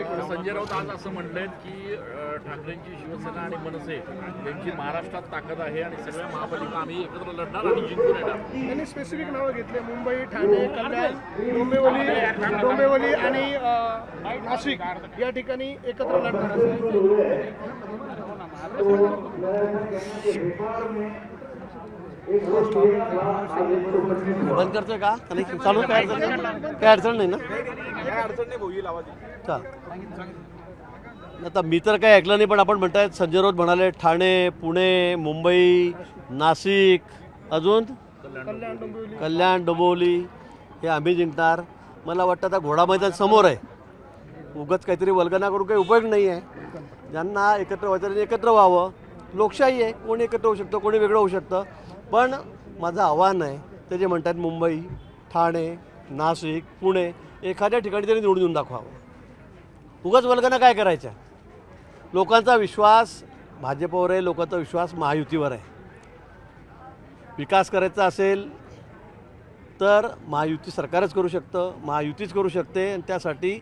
संजय राऊत आज असं म्हणलेत की ठाकरेंची शिवसेना आणि मनसे यांची महाराष्ट्रात ताकद आहे आणि सगळ्या महापालिका आम्ही एकत्र लढणार आणि जिंकून येणार. त्यांनी स्पेसिफिक नावं घेतले, मुंबई, ठाणे, कल्याण, डोंबिवली आणि नाशिक या ठिकाणी एकत्र लढणार बंद करतोय का चालू? काय अडचण नाही ना? चाल. आता मी तर काही ऐकलं नाही, पण आपण म्हणतायत संजय राऊत म्हणाले ठाणे, पुणे, मुंबई, नाशिक, अजून कल्याण, डोंबिवली हे आम्ही जिंकणार. मला वाटतं आता घोडा मैदान समोर आहे, उगाच काहीतरी वल्गना करून काही उपयोग नाही आहे. ज्यांना एकत्र व्हायचं त्यांनी एकत्र व्हावं. लोकशाही आहे, कोणी एकत्र होऊ शकतं, कोणी वेगळं होऊ शकतं. पण माझं आव्हान आहे, ते जे म्हणतात मुंबई, ठाणे, नाशिक, पुणे एखाद्या ठिकाणी तरी निवडून दाखवावं. उगाच वल्गना काय करायच्या? लोकांचा विश्वास भाजपवर आहे, लोकांचा विश्वास महायुतीवर आहे. विकास करायचा असेल तर महायुती सरकारच करू शकतं, महायुतीच करू शकते. आणि त्यासाठी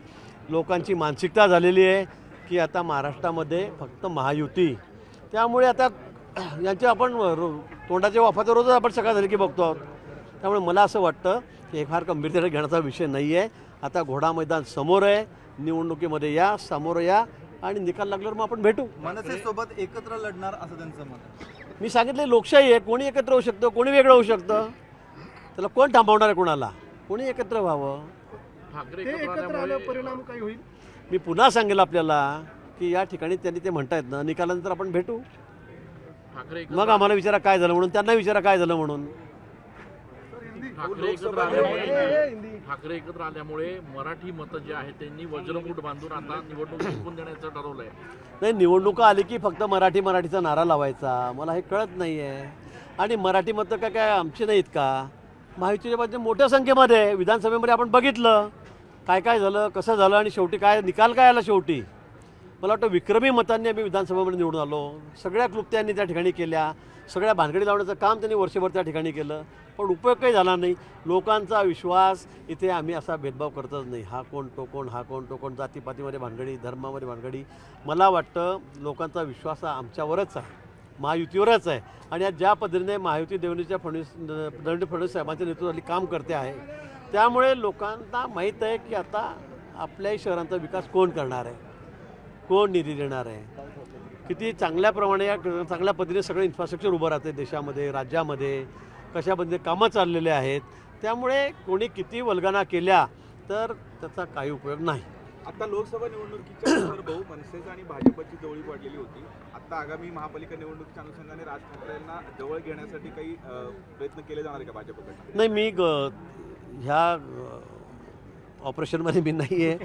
लोकांची मानसिकता झालेली आहे की आता महाराष्ट्रामध्ये फक्त महायुती. त्यामुळे आता यांचे आपण तोंडाच्या वाफाचा रोजच आपण सकाळ झाली की बघतो आहोत. त्यामुळे मला असं वाटतं की हे फार गंभीरतेने घेण्याचा विषय नाही आहे. आता घोडा मैदान समोर आहे, निवडणुकीमध्ये या, समोर या आणि निकाल लागल्यावर मग आपण भेटू. मनसेसोबत एकत्र लढणार असं त्यांचं मत. मी सांगितले लोकशाही आहे, कोणी एकत्र होऊ शकतं, कोणी वेगळं होऊ शकतं. त्याला कोण थांबवणार आहे? कोणाला? कोणी एकत्र व्हावं. ठाकरे ते एकत्र आलं परिणाम काय होईल? मी पुन्हा सांगेल आपल्याला की या ठिकाणी त्यांनी ते म्हणतायत ना, निकालानंतर आपण भेटू. ठाकरे मग आम्हाला विचारा काय झालं म्हणून, त्यांना विचारा काय झालं म्हणून. ठाकरे एकत्र आल्यामुळे मराठी मतं जे आहेत त्यांनी वज्रमूठ बांधून आता निवडणूक जिंकून देण्याचं ठरवलंय. नाही, निवडणुका आली की फक्त मराठीचा नारा लावायचा, मला हे कळत नाही आहे. आणि मराठी मतं काय आमची नाहीत का? महायुतीच्या बाजूने मोठ्या संख्येमध्ये विधानसभेमध्ये आपण बघितलं काय काय झालं, कसं झालं आणि शेवटी काय निकाल काय आला. शेवटी मला वाटतं विक्रमी मतांनी आम्ही विधानसभेमध्ये निवडून आलो. सगळ्या क्लुप्त्यांनी त्या ठिकाणी केल्या, सगळ्या भानगडी लावण्याचं काम त्यांनी वर्षभर त्या ठिकाणी केलं, पण उपयोग काही झाला नाही. लोकांचा विश्वास इथे आम्ही असा भेदभाव करतच नाही. हा कोण तो कोण, हा कोण तो कोण, जातीपातीमध्ये भानगडी, धर्मामध्ये भानगडी. मला वाटतं लोकांचा विश्वास हा आमच्यावरच आहे, महायुतीवरच आहे. आणि आज ज्या पद्धतीने महायुती देवेंद्र फडणवीस साहेबांच्या नेतृत्वाखाली काम करते आहे, त्यामुळे लोकांना माहीत आहे की आता आपल्याही शहरांचा विकास कोण करणार आहे, कोण निधी देणार आहे, किती चांगल्या पद्धतीने सगळं इन्फ्रास्ट्रक्चर उभं राहते देशामध्ये, राज्यामध्ये, कशा पद्धतीने कामं चाललेले आहेत. त्यामुळे कोणी किती वल्गना केल्या तर त्याचा काही उपयोग नाही. आता लोकसभा निवडणुकीच्या नंतर बहु मनसेच आणि भाजपची जवळी पडलेली होती. आता आगामी महापालिका निवडणुकीच्या अनुषंगाने राज ठाकरे यांना जवळ घेण्यासाठी काही प्रयत्न केले जाणार आहे का भाजपकडे? नाही, मी ह्या ऑपरेशनमध्ये मी नाही आहे.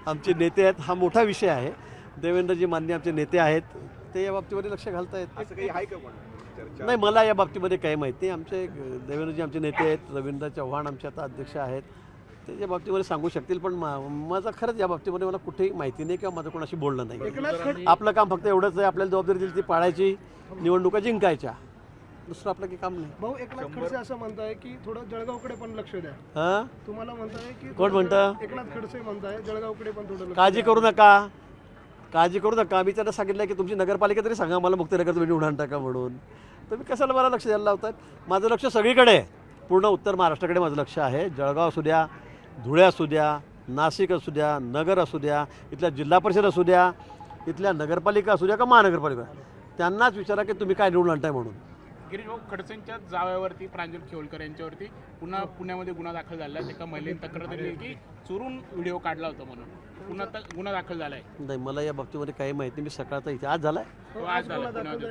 आमचे नेते आहेत, हा मोठा विषय आहे. देवेंद्रजी मान्य आमचे नेते आहेत, ते या बाबतीमध्ये लक्ष घालतायत. असं काही आहे का पण चर्चा? नाही, मला या बाबतीमध्ये काही माहिती नाही. आमचे देवेंद्रजी आमचे नेते आहेत, रवींद्र चव्हाण आमचे आता अध्यक्ष आहेत, ते या बाबतीमध्ये सांगू शकतील. पण माझं खरंच या बाबतीमध्ये मला कुठेही माहिती नाही किंवा माझं कोणाशी बोलणं नाही. आपलं काम फक्त एवढंच आहे, आपल्याला जबाबदारी दिली ती पाळायची, निवडणुका जिंकायच्या, दुसरं आपलं काही काम नाही. भाऊ, एकनाथ खडसे असं म्हणताय की थोडं जळगावकडे पण लक्ष द्या. हां, तुम्हाला म्हणताय की कोण म्हणतं? एकनाथ खडसे म्हणताय जळगावकडे पण थोडं काळजी करू नका, काळजी करू नका. मी त्यांना सांगितलं की तुमची नगरपालिका तरी सांगा मला मुक्तिनगर तुम्ही निवडून टाका म्हणून. तुम्ही कशाला मला लक्ष द्यायला लावतात? माझं लक्ष सगळीकडे आहे, पूर्ण उत्तर महाराष्ट्राकडे माझं लक्ष आहे. जळगाव असू द्या, धुळे असू द्या, नाशिक असू द्या, नगर असू द्या, इथल्या जिल्हा परिषद असू द्या, इथल्या नगरपालिका असू द्या का महानगरपालिका, त्यांनाच विचारा की तुम्ही काय निवडून आणताय म्हणून. गिरीश खडसेंच्या जावयावरती प्रांजल खेवलकर यांच्यावरती पुन्हा पुण्यामध्ये गुन्हा दाखल झाला. एका महिलेने तक्रार दिली की चोरून व्हिडिओ काढला होता म्हणून पुन्हा गुन्हा दाखल झालाय. नाही, मला या बाबतीमध्ये काही माहिती नाही. मी सकाळचा इथे आज झालाय.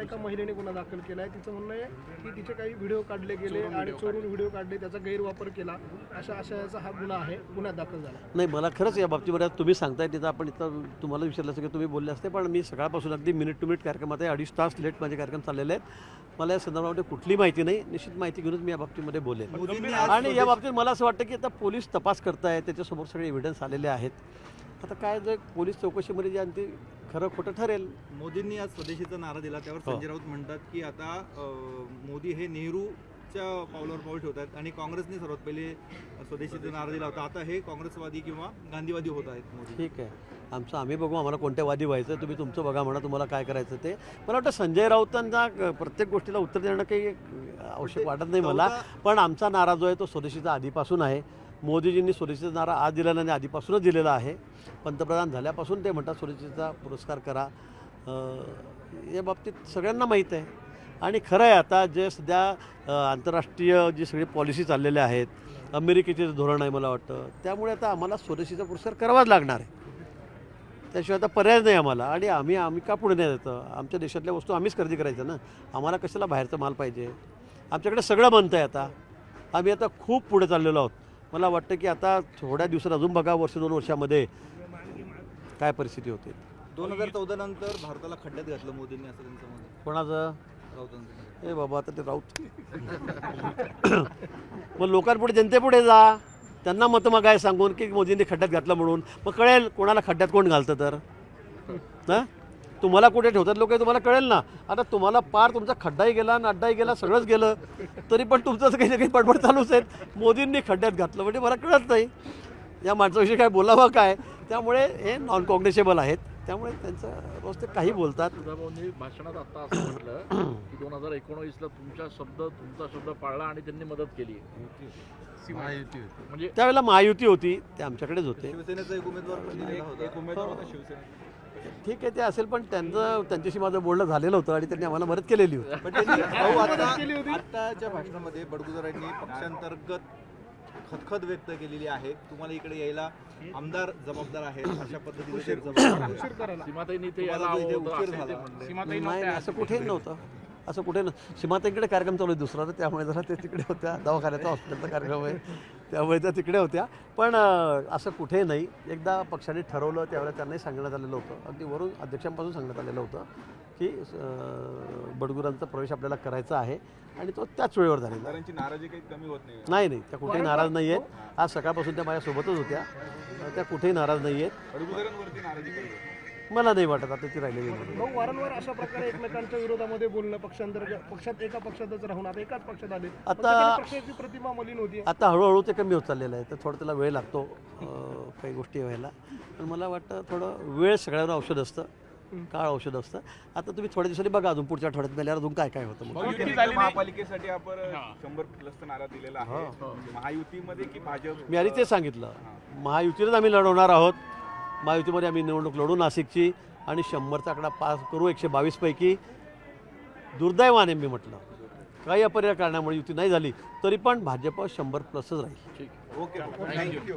एका महिलेने गुन्हा दाखल केलाय. तिचं म्हणणं आहे की तिचे काही व्हिडिओ काढले गेले आणि चोरून व्हिडिओ काढले, त्याचा गैरवापर केला, अशा हा गुन्हा आहे, गुन्हा दाखल झाला. नाही, मला खरंच या बाबतीमध्ये तुम्ही सांगताय तिथं आपण इथं तुम्हाला विचारलं असं की तुम्ही बोलले असते, पण मी सकाळपासून अगदी मिनिट टू मिनिट कार्यक्रमात आहे. 2.5 तास लेट माझे कार्यक्रम चाललेले आहेत. मला या संदर्भामध्ये कुठली माहिती नाही. निश्चित माहिती घेऊनच मी या बाबतीमध्ये बोलेन. आणि या बाबतीत मला असं वाटतं की आता पोलीस तपास करतायत, त्याच्यासमोर सगळे एव्हिडन्स आलेले आहेत. आता काय जर पोलीस चौकशीमध्ये जे ते खरं खोटं ठरेल. मोदींनी आज स्वदेशीचा नारा दिला, त्यावर संजय राऊत म्हणतात की आता मोदी हे नेहरू स्वदेशीच्या पावलावर पाऊल ठेवत आहेत आणि काँग्रेसने सर्वात पहिले स्वदेशीचा नारा दिला होता. आता हे काँग्रेसवादी किंवा गांधीवादी होत आहेत मोदी. ठीक आहे, आमचं आम्ही बघू, आम्हाला कोणत्या वादी व्हायचं, तुम्ही तुमचं बघा म्हणा तुम्हाला काय करायचं ते. मला वाटतं संजय राऊतांना प्रत्येक गोष्टीला उत्तर देणं काही आवश्यक वाटत नाही मला. पण आमचा नारा जो आहे तो स्वदेशीचा आधीपासून आहे. मोदीजींनी स्वदेशीचा नारा आज दिलेला नाही, आधीपासूनच दिलेला आहे. पंतप्रधान झाल्यापासून ते म्हणतात स्वदेशीचा पुरस्कार करा. या बाबतीत सगळ्यांना माहीत आहे. आणि खरं आहे आता जे सध्या आंतरराष्ट्रीय जी सगळी पॉलिसी चाललेल्या आहेत, अमेरिकेचे धोरण आहे मला वाटतं, त्यामुळे आता आम्हाला स्वदेशीचा पुरस्कार करावाच लागणार आहे. त्याशिवाय आता पर्याय नाही आम्हाला. आणि आम्ही का पुढे नाही देतं? आमच्या देशातल्या वस्तू आम्हीच खरेदी करायचं ना. आम्हाला कशाला बाहेरचं माल पाहिजे? आमच्याकडे सगळं बनतं आहे आता. आम्ही आता खूप पुढे चाललेलो आहोत. मला वाटतं की आता थोड्या दिवसात अजून बघा, 1-2 वर्षामध्ये काय परिस्थिती होते. 2014 नंतर भारताला खड्ड्यात घातलं मोदींनी असं त्यांचं म्हणणं आहे. कोणाचं? राऊतांचं. ए बाबा, आता ते राऊत मग लोकांपुढे, जनतेपुढे जा, त्यांना मतं मग काय सांगून की मोदींनी खड्ड्यात घातलं म्हणून. मग कळेल कोणाला खड्ड्यात कोण घालतं तर. हां, तुम्हाला कुठे ठेवतात लोक हे तुम्हाला कळेल ना. आता तुम्हाला पार तुमचा खड्डाही गेला, अड्डाही गेला, सगळंच गेलं, तरी पण तुमचं काही ना काही बडबड चालूच आहे. मोदींनी खड्ड्यात घातलं म्हणजे मला कळत नाही या माणसाविषयी काय बोलावं काय. त्यामुळे हे नॉन कॉग्निशेबल आहेत. त्यामुळे त्यांचं रोज ते काही बोलतात. तुळजाभवानी भाषणात आता असं म्हटलं की 2019ला तुमचा शब्द पाळला आणि त्यांनी मदत केली. म्हणजे त्यावेळेला महायुती होती, ते आमच्याकडेच होते. शिवसेनेचा एक उमेदवार पण दिलेला होता. एक उमेदवार होता शिवसेना. ठीक आहे, ते असेल, पण त्यांच्याशी माझं बोलणं झालेलं होतं आणि त्यांनी आम्हाला मदत केलेली होती. पण त्यांनी आताच्या भाषणामध्ये बडगुजरांनी पक्षांतर्गत खदखद व्यक्त केलेली आहे. तुम्हाला इकडे यायला आमदार जबाबदार आहेत अशा पद्धतीने सीमाताईंनी ते यायला हवं होतं असं ते म्हणले. सीमाताई नाही, नव्हत्या. असं कुठेही नव्हतं. असं कुठे सीमाताईंकडे कार्यक्रम चालू आहे दुसरा, तर त्यामुळे जरा ते तिकडे होत्या. दवाखान्याचा हॉस्पिटलचा कार्यक्रम आहे, त्यामुळे त्या तिकडे होत्या. पण असं कुठेही नाही. एकदा पक्षाने ठरवलं त्यावेळेला त्यांनाही सांगण्यात आलेलं होतं, अगदी वरून अध्यक्षांपासून सांगण्यात आलेलं होतं की बडगुरांचा प्रवेश आपल्याला करायचा आहे आणि तो त्याच वेळेवर झालेला. आमदारांची नाराजी काही कमी होत नाही. नाही नाही, त्या कुठेही नाराज नाही आहेत. आज सकाळपासून त्या माझ्यासोबतच होत्या. त्या कुठेही नाराज नाही आहेत. बडगुजरांवरती नाराजी कमी होत. मला नाही वाटत आता ती राहिलेली नाही. भाऊ, वारंवार अशा प्रकारे एकमेकांच्या विरोधामध्ये बोलणं, पक्षात एका पक्षातच राहून आता एकाच पक्षात आले. पक्षाची प्रतिमा मलिन होती. आता हळूहळू ते कमी होत चाललेलं आहे. तर थोडं त्याला वेळ लागतो काही गोष्टी व्हायला. पण मला वाटतं थोडं वेळ सगळ्यांना औषध असतं, काळ औषध असतं. आता तुम्ही थोड्या दिवसांनी बघा, अजून पुढच्या आठवड्यात मेल्यावर अजून काय काय होतं. मग युती झाली नाही. महापालिकेसाठी आपण 100+ नारा दिलेला आहे. महायुतीमध्ये की भाजप? मी आधी ते सांगितलं, महायुतीलाच आम्ही लढवणार आहोत. महायुतीमध्ये आम्ही निवडणूक लढू नाशिकची आणि 100चा आकडा पास करू 122 पैकी. दुर्दैवाने मी म्हटलं काही अपरिहार्य कारणामुळे युती नाही झाली, तरी पण भाजप 100+च राहील. Okay, thank you.